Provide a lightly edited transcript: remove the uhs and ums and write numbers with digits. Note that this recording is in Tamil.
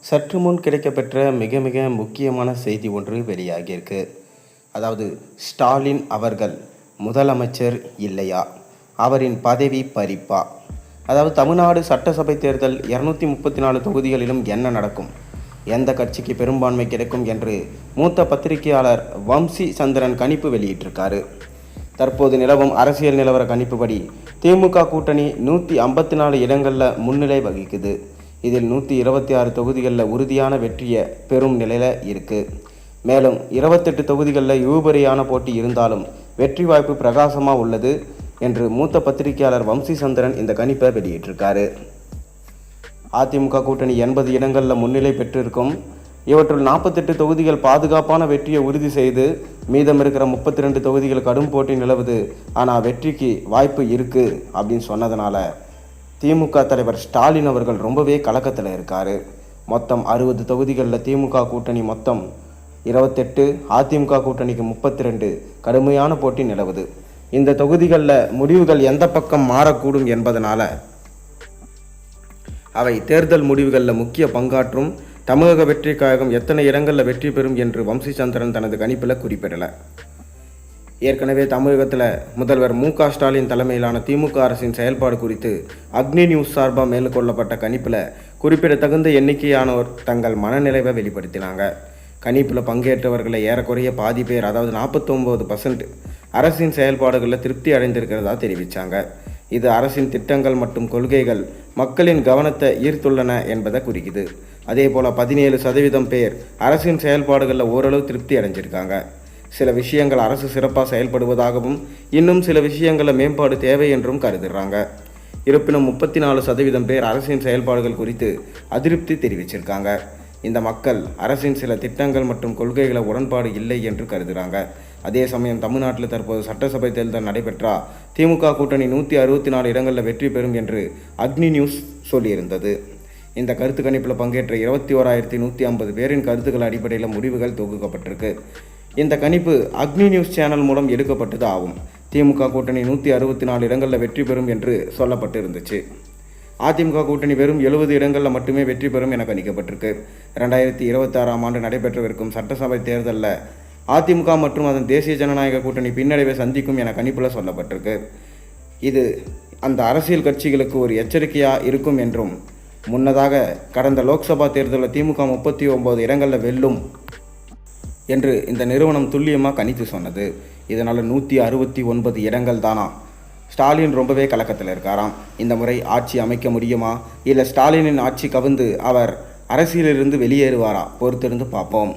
சற்று முன் கிடைக்கப்பெற்ற மிக மிக முக்கியமான செய்தி ஒன்று வெளியாகியிருக்கு. அதாவது ஸ்டாலின் அவர்கள் முதலமைச்சர் இல்லையா, அவரின் பதவி பறிப்பா? அதாவது தமிழ்நாடு சட்டசபை தேர்தல் 234 தொகுதிகளிலும் என்ன நடக்கும், எந்த கட்சிக்கு பெரும்பான்மை கிடைக்கும் என்று மூத்த பத்திரிகையாளர் வம்சி சந்திரன் கணிப்பு வெளியிட்டிருக்காரு. தற்போது நிலவும் அரசியல் நிலவர கணிப்புப்படி திமுக கூட்டணி 154 இடங்களில் முன்னிலை வகிக்குது. இதில் 126 தொகுதிகளில் உறுதியான வெற்றியை பெறும் நிலையில் இருக்குது. மேலும் 28 தொகுதிகளில் இழுபறியான போட்டி இருந்தாலும் வெற்றி வாய்ப்பு பிரகாசமாக உள்ளது என்று மூத்த பத்திரிகையாளர் வம்சி சந்திரன் இந்த கணிப்பை வெளியிட்டிருக்காரு. அதிமுக கூட்டணி 80 இடங்களில் முன்னிலை பெற்றிருக்கும். இவற்றுள் 48 தொகுதிகள் பாதுகாப்பான வெற்றியை உறுதி செய்து, மீதம் இருக்கிற 32 தொகுதிகள் கடும் போட்டி நிலவுது. ஆனால் வெற்றிக்கு வாய்ப்பு இருக்குது அப்படின்னு சொன்னதுனால திமுக தலைவர் ஸ்டாலின் அவர்கள் ரொம்பவே கலக்கத்தில் இருக்கார். மொத்தம் 60 தொகுதிகளில் திமுக கூட்டணி மொத்தம் 28, அதிமுக கூட்டணிக்கு 32 கடுமையான போட்டி நிலவுது. இந்த தொகுதிகளில் முடிவுகள் எந்த பக்கம் மாறக்கூடும் என்பதனால அவை தேர்தல் முடிவுகளில் முக்கிய பங்காற்றும். தமிழக வெற்றி கழகம் எத்தனை இடங்களில் வெற்றி பெறும் என்று வம்சிச்சந்திரன் தனது கணிப்பில் குறிப்பிடலை. ஏற்கனவே தமிழகத்தில் முதல்வர் மு.க. ஸ்டாலின் தலைமையிலான திமுக அரசின் செயல்பாடு குறித்து அக்னி நியூஸ் சார்பாக மேற்கொள்ளப்பட்ட கணிப்பில் குறிப்பிடத்தகுந்த எண்ணிக்கையானோர் தங்கள் மனநிலைவை வெளிப்படுத்தினாங்க. கணிப்பில் பங்கேற்றவர்களை ஏறக்குறைய பாதி பேர், அதாவது 49% அரசின் செயல்பாடுகளில் திருப்தி அடைந்திருக்கிறதா தெரிவித்தாங்க. இது அரசின் திட்டங்கள் மற்றும் கொள்கைகள் மக்களின் கவனத்தை ஈர்த்துள்ளன என்பதை குறிக்குது. அதே போல் 17% பேர் அரசின் செயல்பாடுகளில் ஓரளவு திருப்தி அடைஞ்சிருக்காங்க. சில விஷயங்கள் அரசு சிறப்பாக செயல்படுவதாகவும் இன்னும் சில விஷயங்களில் மேம்பாடு தேவை என்றும் கருதுகிறாங்க. இருப்பினும் 34% பேர் அரசின் செயல்பாடுகள் குறித்து அதிருப்தி தெரிவிச்சிருக்காங்க. இந்த மக்கள் அரசின் சில திட்டங்கள் மற்றும் கொள்கைகளை உடன்பாடு இல்லை என்று கருதுகிறாங்க. அதே சமயம் தமிழ்நாட்டில் தற்போது சட்டசபை தேர்தல் நடைபெற்றா திமுக கூட்டணி 164 இடங்களில் வெற்றி பெறும் என்று அக்னி நியூஸ் சொல்லியிருந்தது. இந்த கருத்து கணிப்பில் பங்கேற்ற 21,150 பேரின் கருத்துக்கள் அடிப்படையில் முடிவுகள் தொகுக்கப்பட்டிருக்கு. இந்த கணிப்பு அக்னி நியூஸ் சேனல் மூலம் எடுக்கப்பட்டது ஆகும். திமுக கூட்டணி 164 இடங்களில் வெற்றி பெறும் என்று சொல்லப்பட்டு இருந்துச்சு. அதிமுக கூட்டணி வெறும் 70 இடங்களில் மட்டுமே வெற்றி பெறும் என கணிக்கப்பட்டிருக்கு. 2026ஆம் ஆண்டு நடைபெற்றவிருக்கும் சட்டசபை தேர்தலில் அதிமுக மற்றும் அதன் தேசிய ஜனநாயக கூட்டணி பின்னடைவை சந்திக்கும் என கணிப்பில் சொல்லப்பட்டிருக்கு. இது அந்த அரசியல் கட்சிகளுக்கு ஒரு எச்சரிக்கையாக இருக்கும் என்றும், முன்னதாக கடந்த லோக்சபா தேர்தலில் திமுக 39 இடங்களில் வெல்லும் என்று இந்த நிறுவனம் துல்லியமாக கணித்து சொன்னது. இதனால் 169 இடங்கள் தானா? ஸ்டாலின் ரொம்பவே கலக்கத்தில் இருக்காராம். இந்த முறை ஆட்சி அமைக்க முடியுமா, இல்லை ஸ்டாலினின் ஆட்சி கவிழ்ந்து அவர் அரசியலிலிருந்து வெளியேறுவாரா? பொறுத்திருந்து பார்ப்போம்.